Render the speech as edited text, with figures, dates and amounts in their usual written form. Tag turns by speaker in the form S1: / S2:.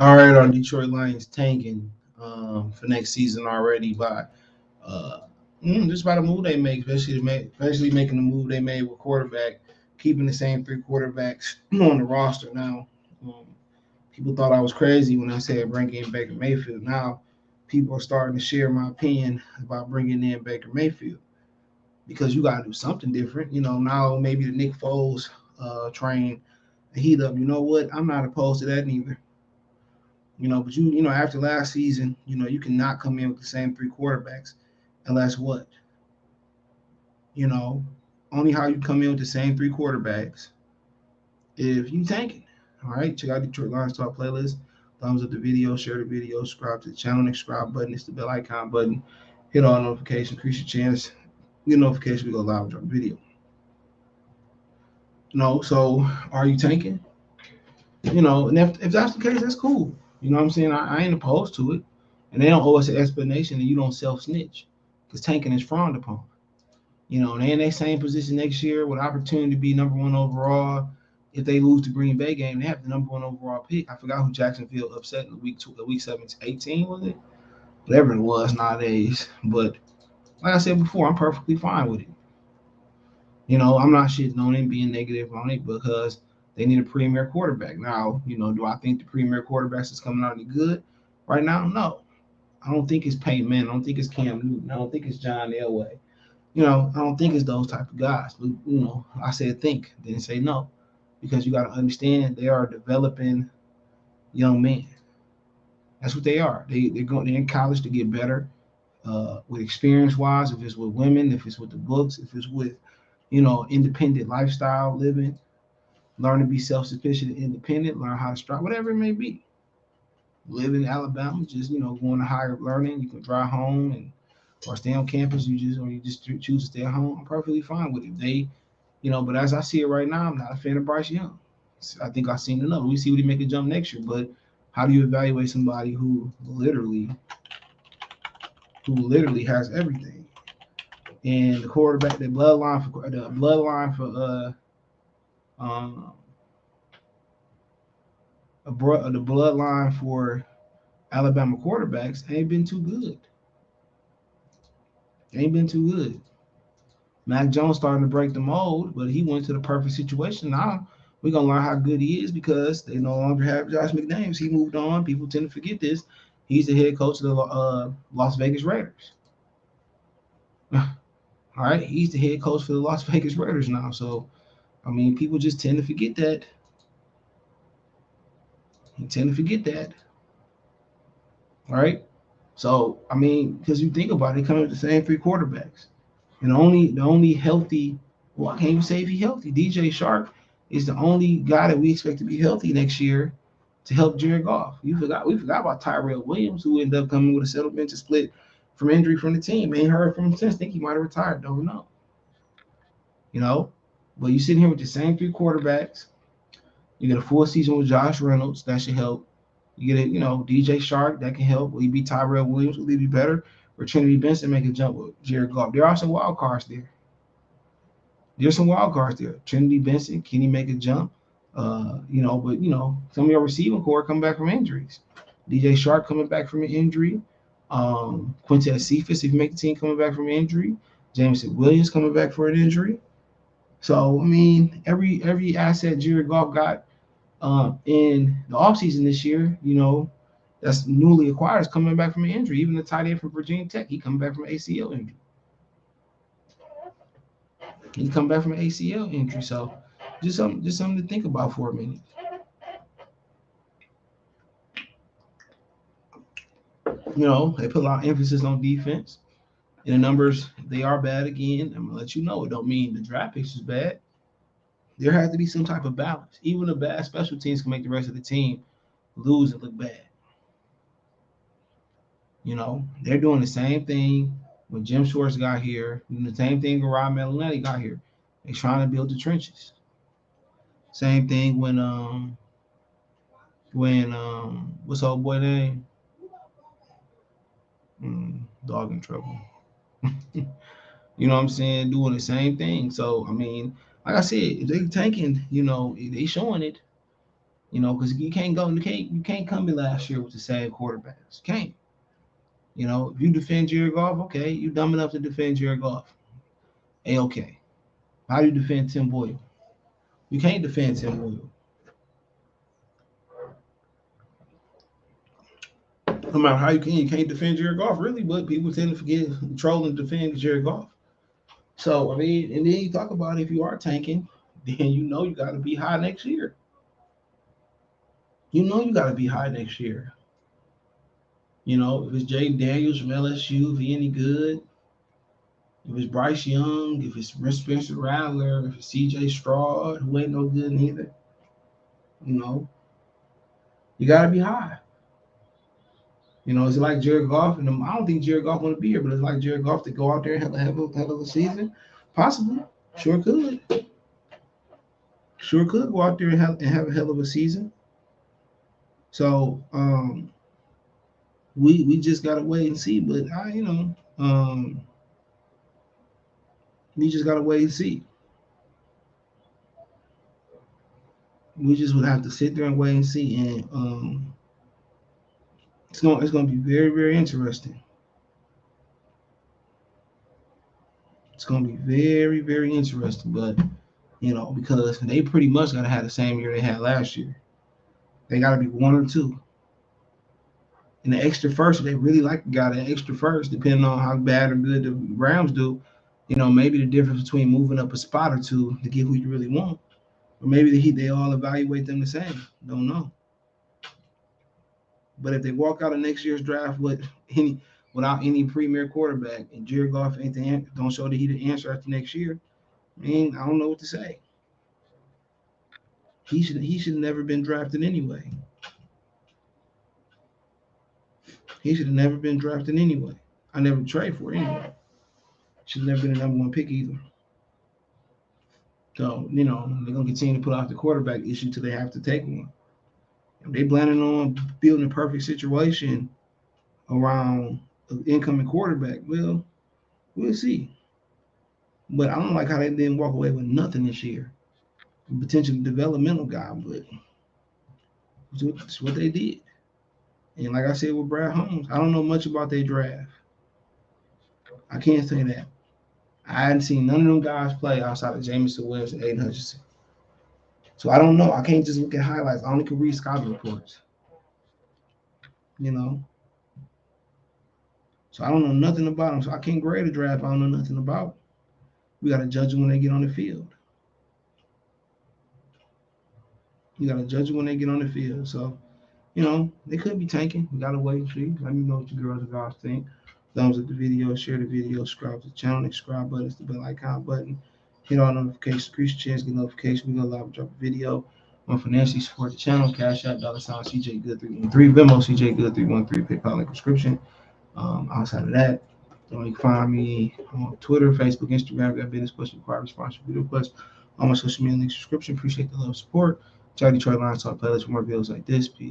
S1: All right, our Detroit Lions tanking for next season already by uh, just by the move they make, especially making the move they made with quarterback, keeping the same three quarterbacks on the roster now. Um, People thought I was crazy when I said bring in Baker Mayfield. Now people are starting to share my opinion about bringing in Baker Mayfield because you got to do something different. Now maybe the Nick Foles train heat up. You know what? I'm not opposed to that neither. But after last season, you cannot come in with the same three quarterbacks unless what? You know, only how you come in with the same three quarterbacks if you tanking. All right, check out Detroit Lions Talk playlist. Thumbs up the video, share the video, subscribe to the channel. Next subscribe button is the bell icon button. Hit all notifications, increase your chance. Get notification we go live and drop a video. So are you tanking? And if that's the case, that's cool. You know what I'm saying? I ain't opposed to it. And they don't owe us an explanation and you don't self snitch. Because tanking is frowned upon. And they in their same position next year with opportunity to be number one overall. If they lose the Green Bay game, they have the number one overall pick. I forgot who Jacksonville upset in the week 17, 18, was it? Whatever it was nowadays. But like I said before, I'm perfectly fine with it. I'm not shitting on it, being negative on it because they need a premier quarterback. Now, do I think the premier quarterbacks is coming out any good right now? No. I don't think it's Peyton Manning. I don't think it's Cam Newton. I don't think it's John Elway. I don't think it's those type of guys. But, I said think, didn't say no. Because you got to understand they are developing young men. That's what they are. They're in college to get better with experience wise. If it's with women, if it's with the books, if it's with independent lifestyle living, learn to be self sufficient and independent, learn how to strive, whatever it may be. Live in Alabama, just going to higher learning. You can drive home and or stay on campus. You just choose to stay at home. I'm perfectly fine with it. But as I see it right now, I'm not a fan of Bryce Young. I think I've seen enough. We see what he make a jump next year, but how do you evaluate somebody who literally has everything? And the quarterback, um, the bloodline for Alabama quarterbacks ain't been too good. Ain't been too good. Mac Jones starting to break the mold, but he went to the perfect situation. Now we're gonna learn how good he is because they no longer have Josh McDaniels. He moved on. People tend to forget this. He's the head coach of the Las Vegas Raiders. All right, he's the head coach for the Las Vegas Raiders now. So I mean, people just tend to forget that. You tend to forget that. All right. So I mean, because you think about it, coming with the same three quarterbacks. And the only healthy, well, I can't even say if he's healthy. DJ Shark is the only guy that we expect to be healthy next year to help Jared Goff. We forgot about Tyrell Williams, who ended up coming with a settlement to split from injury from the team. Ain't heard from him since. Think he might have retired. Don't know. You know, but you sitting here with the same three quarterbacks. You get a full season with Josh Reynolds. That should help. You get DJ Shark that can help. Will he be Tyrell Williams? Will he be better? Or Trinity Benson make a jump with Jared Goff? There are some wild cards there. There's some wild cards there. Trinity Benson, can he make a jump? But some of your receiving core come back from injuries. DJ Shark coming back from an injury. Quintez Cephas, if you make the team, coming back from an injury. Jameson Williams coming back for an injury. So I mean, every asset Jared Goff got in the offseason this year, that's newly acquired is coming back from an injury. Even the tight end from Virginia Tech, he coming back from an ACL injury. He come back from an ACL injury. So just something to think about for a minute. They put a lot of emphasis on defense. And the numbers, they are bad again. I'm gonna let you know. It don't mean the draft picks is bad. There has to be some type of balance. Even the bad special teams can make the rest of the team lose and look bad. They're doing the same thing when Jim Schwartz got here, doing the same thing when Rob Melinelli got here. They're trying to build the trenches. Same thing when what's old boy name? Dog in trouble. You know what I'm saying? Doing the same thing. So I mean, like I said, if they tanking, they showing it. You know, because you can't come in last year with the same quarterbacks. You can't. You know, if you defend Jared Goff, okay, you dumb enough to defend Jared Goff. Okay. How do you defend Tim Boyle? You can't defend Tim Boyle. No matter how you can't defend Jared Goff, really, but people tend to forget troll and defend Jared Goff. So I mean, and then you talk about if you are tanking, then you know you gotta be high next year. You know you gotta be high next year. You know, if it's Jay Daniels from LSU, if he any good, if it's Bryce Young, if it's Spencer Rattler, if it's CJ Stroud, who ain't no good neither, you know, you gotta be high. You know, it's like Jared Goff, and I don't think Jared Goff want to be here, but it's like Jared Goff to go out there and have a season. Possibly, sure could, sure could go out there and have a hell of a season. So we just gotta wait and see. But we just gotta wait and see. We just would have to sit there and wait and see, and it's gonna be very very interesting. It's gonna be very very interesting, but because they pretty much gotta have the same year they had last year. They gotta be one or two. And the extra first, if they really like the guy, that extra first, depending on how bad or good the Rams do, maybe the difference between moving up a spot or two to get who you really want, or maybe they all evaluate them the same. Don't know. But if they walk out of next year's draft without any premier quarterback, and Jared Goff ain't don't show that he the answer after next year, I mean, I don't know what to say. He should have never been drafted anyway. He should have never been drafted anyway. I never trade for it anyway. Should have never been the number one pick either. So, they're gonna continue to put off the quarterback issue till they have to take one. If they planning on building a perfect situation around an incoming quarterback, well, we'll see. But I don't like how they didn't walk away with nothing this year. A potential developmental guy, but it's what they did. And like I said with Brad Holmes, I don't know much about their draft. I can't say that. I hadn't seen none of them guys play outside of Jamison Williams and Aiden Hutchinson. So I don't know. I can't just look at highlights. I only can read scouting reports. You know. So I don't know nothing about them. So I can't grade a draft I don't know nothing about. We gotta judge them when they get on the field. You gotta judge them when they get on the field. So, they could be tanking. We gotta wait and see. Let me know what you girls and guys think. Thumbs up the video, share the video, subscribe to the channel, the subscribe button, the bell icon button. Hit all notifications, increase your chance, get notifications. We go live and drop a video. Want financially support the channel, Cash App, $sign CJ Good 313, Venmo CJ Good 313, PayPal link description. Outside of that, you can find me on Twitter, Facebook, Instagram. Got business questions, require response, video requests. All my social media links description. Appreciate the love, support. Charlie Detroit Lions Talk playlist for more videos like this. Peace.